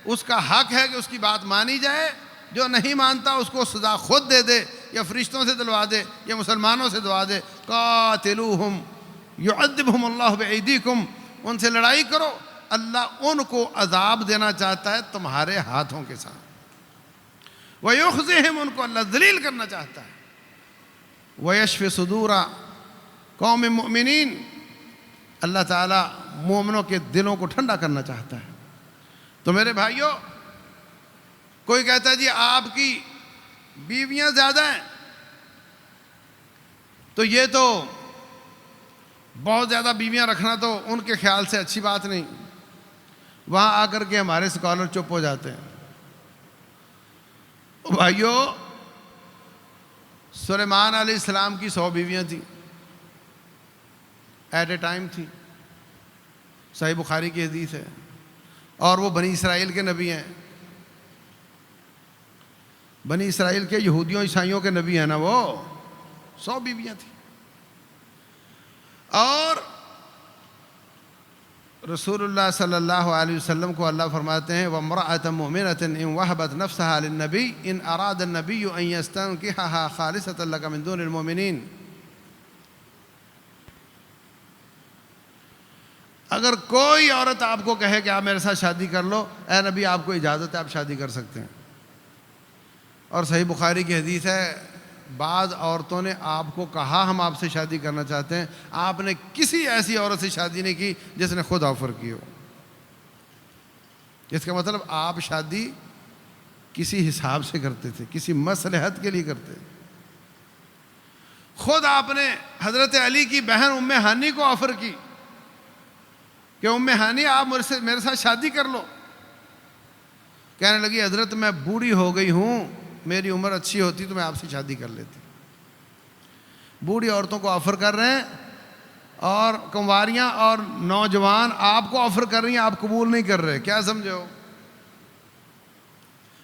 اس کا حق ہے کہ اس کی بات مانی جائے، جو نہیں مانتا اس کو سزا خود دے دے، یا فرشتوں سے دلوا دے، یا مسلمانوں سے دعا دے، قاتلوہم یعذبہم اللہ بایدیکم، ان سے لڑائی کرو، اللہ ان کو عذاب دینا چاہتا ہے تمہارے ہاتھوں کے ساتھ۔ وَيُخْزِهِمْ، ان کو اللہ ذلیل کرنا چاہتا ہے۔ وَيَشْفِ صُدُورَ قوم مؤمنین، اللہ تعالیٰ مومنوں کے دلوں کو ٹھنڈا کرنا چاہتا ہے۔ تو میرے بھائیوں، کوئی کہتا ہے جی آپ کی بیویاں زیادہ ہیں، تو یہ تو بہت زیادہ بیویاں رکھنا تو ان کے خیال سے اچھی بات نہیں۔ وہاں آ کر کے ہمارے اسکالر چپ ہو جاتے ہیں۔ بھائیوں، سلیمان علیہ السلام کی 100 بیویاں تھیں، ایٹ اے ٹائم تھی، صحیح بخاری کی حدیث ہے، اور وہ بنی اسرائیل کے نبی ہیں، بنی اسرائیل کے یہودیوں عیسائیوں کے نبی ہیں نا، وہ 100 بیویاں تھیں۔ اور رسول اللہ صلی اللہ علیہ وسلم کو اللہ فرماتے ہیں وَامْرَأَةً مُؤْمِنَةً إِنْ وَهَبَتْ نَفْسَهَا لِلنَّبِيِّ إِنْ أَرَادَ النَّبِيُّ أَنْ يَسْتَنْكِحَهَا خَالِصَةً لَكَ مِنْ دُونِ الْمُؤْمِنِينَ۔ اگر کوئی عورت آپ کو کہے کہ آپ میرے ساتھ شادی کر لو، اے نبی آپ کو اجازت ہے، آپ شادی کر سکتے ہیں۔ اور صحیح بخاری کی حدیث ہے، بعض عورتوں نے آپ کو کہا ہم آپ سے شادی کرنا چاہتے ہیں، آپ نے کسی ایسی عورت سے شادی نہیں کی جس نے خود آفر کی ہو۔ اس کا مطلب آپ شادی کسی حساب سے کرتے تھے، کسی مصلحت کے لیے کرتے تھے۔ خود آپ نے حضرت علی کی بہن ام ہانی کو آفر کی کہ ام ہانی آپ میرے ساتھ شادی کر لو۔ کہنے لگی حضرت میں بوڑھی ہو گئی ہوں، میری عمر اچھی ہوتی تو میں آپ سے شادی کر لیتی۔ بوڑھی عورتوں کو آفر کر رہے ہیں، اور کنواریاں اور نوجوان آپ کو آفر کر رہی ہیں، آپ قبول نہیں کر رہے، کیا سمجھے ہو؟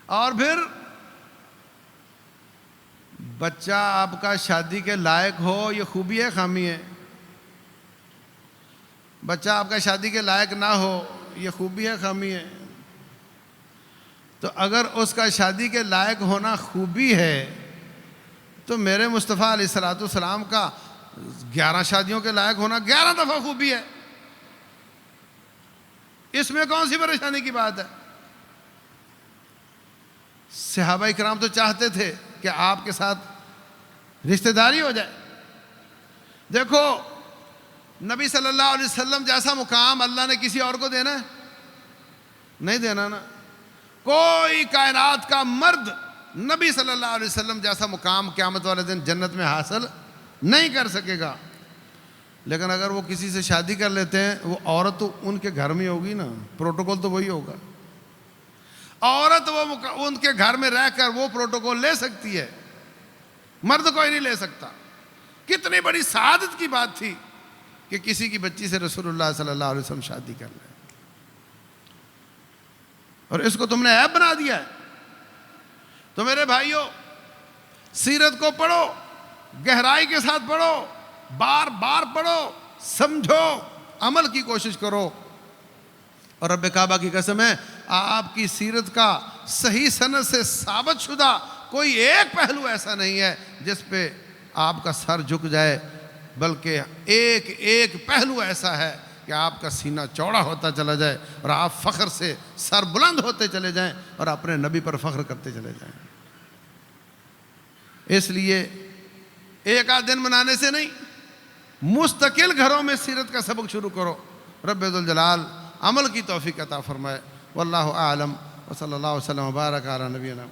اور پھر بچہ آپ کا شادی کے لائق ہو، یہ خوبی ہے خامی ہے؟ بچہ آپ کا شادی کے لائق نہ ہو، یہ خوبی ہے خامی ہے؟ تو اگر اس کا شادی کے لائق ہونا خوبی ہے تو میرے مصطفیٰ علیہ السلام کا 11 شادیوں کے لائق ہونا 11 دفعہ خوبی ہے۔ اس میں کون سی پریشانی کی بات ہے؟ صحابہ کرام تو چاہتے تھے کہ آپ کے ساتھ رشتہ داری ہو جائے۔ دیکھو، نبی صلی اللہ علیہ وسلم جیسا مقام اللہ نے کسی اور کو دینا ہے؟ نہیں دینا نا۔ کوئی کائنات کا مرد نبی صلی اللہ علیہ وسلم جیسا مقام قیامت والے دن جنت میں حاصل نہیں کر سکے گا۔ لیکن اگر وہ کسی سے شادی کر لیتے ہیں، وہ عورت تو ان کے گھر میں ہوگی نا، پروٹوکول تو وہی ہوگا۔ عورت وہ ان کے گھر میں رہ کر وہ پروٹوکول لے سکتی ہے، مرد کوئی نہیں لے سکتا۔ کتنی بڑی سعادت کی بات تھی کہ کسی کی بچی سے رسول اللہ صلی اللہ علیہ وسلم شادی کر لے، اور اس کو تم نے عیب بنا دیا ہے۔ تو میرے بھائیوں، سیرت کو پڑھو، گہرائی کے ساتھ پڑھو، بار بار پڑھو، سمجھو، عمل کی کوشش کرو۔ اور رب کعبہ کی قسم ہے، آپ کی سیرت کا صحیح سند سے ثابت شدہ کوئی ایک پہلو ایسا نہیں ہے جس پہ آپ کا سر جھک جائے، بلکہ ایک ایک پہلو ایسا ہے کہ آپ کا سینہ چوڑا ہوتا چلا جائے اور آپ فخر سے سر بلند ہوتے چلے جائیں اور اپنے نبی پر فخر کرتے چلے جائیں۔ اس لیے ایک آدھ دن منانے سے نہیں، مستقل گھروں میں سیرت کا سبق شروع کرو۔ رب ذوالجلال عمل کی توفیق عطا فرمائے۔ واللہ اعلم، وصلی اللہ وسلم وبارک علی نبینا۔